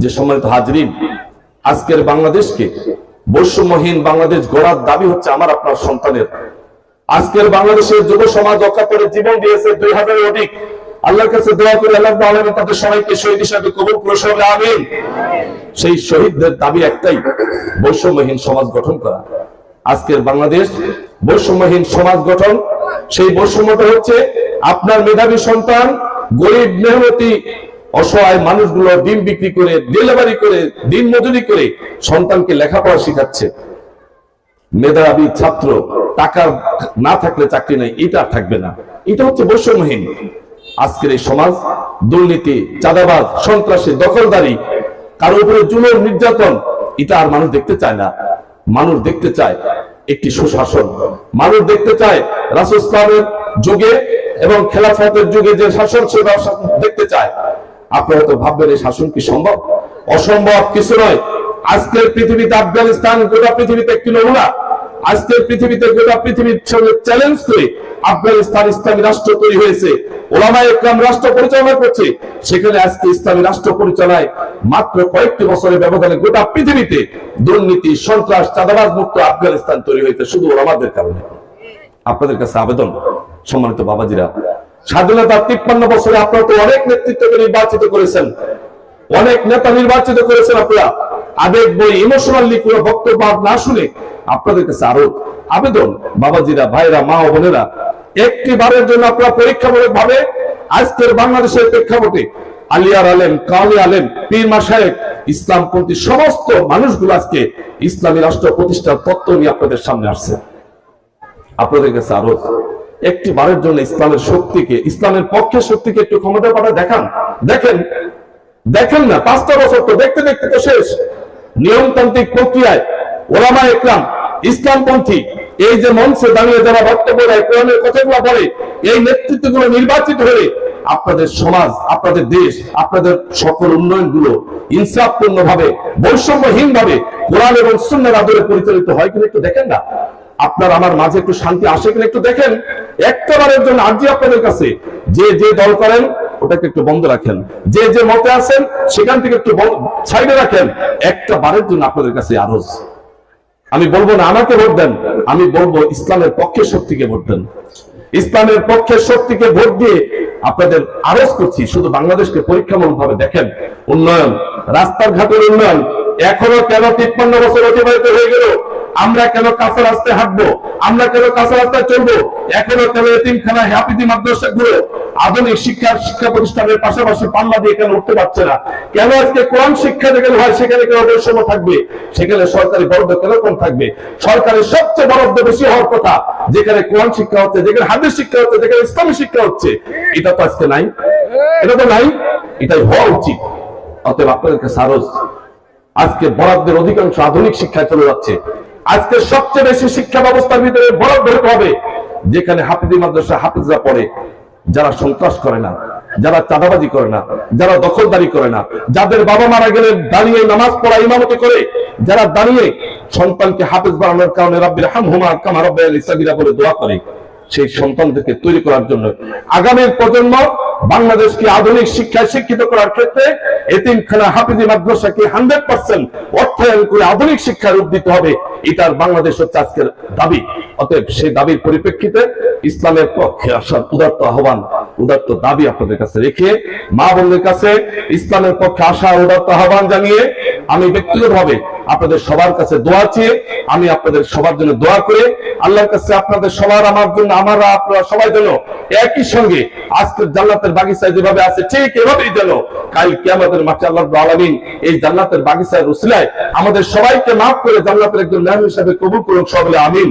যে সম্মানিত হাজরিন, আজকের বাংলাদেশকে বৈষম্যহীন বাংলাদেশ গড়ার দাবি হচ্ছে আমার আপনার সন্তানের। আজকের বাংলাদেশের যুব সমাজ অকাতরে জীবন দিয়েছে 2000-এর অধিক। আল্লাহর কাছে দোয়া করে আল্লাহ তাআলা তাদের সবাইকে শহীদ হিসেবে কবুল করে সবাই আমিন। সেই শহীদদের দাবি একটাই, বৈষম্যহীন সমাজ গঠন করা। আজকের বাংলাদেশ বৈষম্যহীন সমাজ গঠন, সেই বৈষম্যটা হচ্ছে আপনার মেধাবী সন্তান গরিব মেহনতি অসহায় মানুষগুলো ডিম বিক্রি করে, ডেলিভারি করে, দিন মজুরি করে সন্তানকে লেখাপড়া শিখাচ্ছে। মেধাবী ছাত্র টাকা না থাকলে চাকরি নেই, এটা থাকবে না। এটা হচ্ছে বৈষম্যহীন। আজকের এই সমাজ দুর্নীতি, চাঁদাবাজ, সন্ত্রাসী, দখলদারি, কারো উপরে জুলুম, নির্যাতন, এটা আর মানুষ দেখতে চায় না। মানুষ দেখতে চায় একটি সুশাসন। মানুষ দেখতে চায় রাসূল ইসলামের যুগে এবং খেলাফতের যুগে যে শাসন ছিল দেখতে চায়। আপনারা তো ভাববেন এই শাসন কি সম্ভব? অসম্ভব কিছু নয়। আজকের পৃথিবীতে আফগানিস্তান গোটা পৃথিবীতে একটি নমুনা। আজকের পৃথিবীতে গোটা পৃথিবীর সঙ্গে চ্যালেঞ্জ করে আফগানিস্তান ইসলামী রাষ্ট্র তৈরি হয়েছে। ওলামায়ে ইকরাম রাষ্ট্র পরিচালনা করছে। সেখানে আজকে ইসলামী রাষ্ট্র পরিচালনায় মাত্র কয়েকটি বছরের ব্যবধানে গোটা পৃথিবীতে দুর্নীতি, সন্ত্রাস, চাঁদাবাজ মুক্ত আফগানিস্তান তৈরি হয়েছে শুধু ওলামাদের কারণে। আপনাদের কাছে আবেদন, সম্মানিত বাবাজিরা, স্বাধীনতার 53 বছরে আপনারা তো অনেক নেতৃত্বকে নির্বাচিত করেছেন, অনেক নেতা নির্বাচিত করেছেন। আপনারা আবেগ বই, ইমোশনালি কোনো বক্তব্য না শুনে আপনাদের কাছে আরো আবেদন, বাবাজিরা, ভাইরা, মা ও বোনেরা, একটি বারের জন্য আপনারা পরীক্ষামূলক ভাবে আজকের বাংলাদেশের প্রেক্ষাপটে আলিয়ার আলেম, কাওমি আলেম, পীর মাশায়েখ, ইসলামপন্থী সমস্ত মানুষগুলো আজকে ইসলামী রাষ্ট্র প্রতিষ্ঠার তত্ত্ব নিয়ে আপনাদের সামনে আসছে। আপনাদের কাছে আরো একটি বারের জন্য ইসলামের শক্তিকে, ইসলামের পক্ষের শক্তিকে একটু ক্ষমতা পাঠা দেখান। দেখেন না, 5টা বছর তো দেখতে দেখতে তো শেষ। নিয়মতান্ত্রিক প্রক্রিয়ায় ওলামায়ে ইকরাম, ইসলামপন্থী এই যে মঞ্চে দাঁড়িয়ে যারা বক্তব্য দেয়, কোরআনের কথাগুলো বলে, এই নেতৃত্বগুলো নির্বাচিত হয়ে আপনাদের সমাজ, আপনাদের দেশ, আপনাদের সকল উন্নয়নগুলো ইনসাফপূর্ণ ভাবে, বৈষম্যহীন ভাবে কোরআন এবং সুন্নাহর আদলে পরিচালিত হয় কিনা একটু দেখেন না। আপনার আমার মাঝে একটু শান্তি আসে কিনা একটু দেখেন। একটাবারের জন্য আর্জি আপনাদের কাছে, যে যে দল করেন ওটাকে একটু বন্ধ রাখেন, যে যে মতে আছেন সেখান থেকে একটু সাইডে রাখেন। একটা বারের জন্য আপনাদের কাছে আরজ, আমি বলবো না আমাকে ভোট দেন, আমি বলবো ইসলামের পক্ষের শক্তিকে ভোট দেন। ইসলামের পক্ষের শক্তিকে ভোট দিয়ে আপনাদের আরজ করছি, শুধু বাংলাদেশকে পরীক্ষামূলক ভাবে দেখেন। উন্নয়ন, রাস্তার ঘাটের উন্নয়ন এখনো কেন 53 বছর অতিবাহিত হয়ে গেল? আমরা কেন কাঁচা রাস্তায় হাঁটবো? আমরা কেন কাঁচা রাস্তায় চলবো? এখনো কেন এতিমখানা, হাফিজি মাদ্রাসাগুলো আধুনিক শিক্ষা প্রতিষ্ঠানের পাশাপাশি পাল্লা দিয়ে কেন উঠতে পারছে না? কেন আজকে কোরআন শিক্ষা যেখানে হয় সেখানে কেন বৈষম্য থাকবে? সেখানে সরকারি বরাদ্দ কেন কম থাকবে? সরকারের সবচেয়ে বরাদ্দ বেশি হওয়ার কথা, যেখানে কোরআন শিক্ষা হচ্ছে, যেখানে হাদিস শিক্ষা হচ্ছে, যেখানে ইসলামী শিক্ষা হচ্ছে। এটা তো আজকে নাই, এটা তো নাই, এটাই হওয়া উচিত। অতএব আপনাদের কাছে আরজ, আজকে বরাদ্দের অধিকাংশ আধুনিক শিক্ষায় চলে যাচ্ছে। আজকে সবচেয়ে বেশি শিক্ষা ব্যবস্থার ভিতরে বরাদ্দ হতে হবে যেখানে হাফিজি মাদ্রাসা হাফিজরা পড়ে, যারা সন্ত্রাস করে না, যারা চাঁদাবাজি করে না, যারা দখলদারি করে না, যাদের বাবা মারা গেলে দাঁড়িয়ে নামাজ পড়া ইমামতি করে, যারা দাঁড়িয়ে সন্তানকে হাফেজ বানানোর কারণে রাব্বির হামহুমা কামা রাব্বায়ানি সাগীরা বলে দোয়া করে, সেই সন্তানদেরকে তৈরি করার জন্য আগামীর প্রজন্ম বাংলাদেশকে আধুনিক শিক্ষায় শিক্ষিত করার ক্ষেত্রে এতিমখানা, হাফিজি মাদ্রাসাকে 100% অর্থায়ন করে আধুনিক শিক্ষার রূপ দিতে হবে। এটার বাংলাদেশ হচ্ছে আজকের দাবি। অতএব সেই দাবির পরিপ্রেক্ষিতে ইসলামের পক্ষে আসার উদাত্ত আহ্বান, উদাত্ত দাবি আপনাদের কাছে রেখে, মা বোনদের কাছে ইসলামের পক্ষে আসার উদাত্ত আহ্বান জানিয়ে আমি ব্যক্তিগতভাবে আপনাদের সবার কাছে দোয়া চেয়ে, আমি আপনাদের সবার জন্য দোয়া করে আল্লাহর কাছে আপনাদের সবার, আমার জন্য, আমরা, আপনারা সবাই যেন একই সঙ্গে আজকের জান্নাতের বাগিচায় যেভাবে আছে ঠিক এভাবেই যেন কাল কিয়ামতের মাঠে আল্লাহ রাব্বুল আলামিন এই জান্নাতের বাগিচার উসিলায় আমাদের সবাইকে মাফ করে জান্নাতের একজন মেহমান হিসেবে কবুল করুন। সকলে আমিন।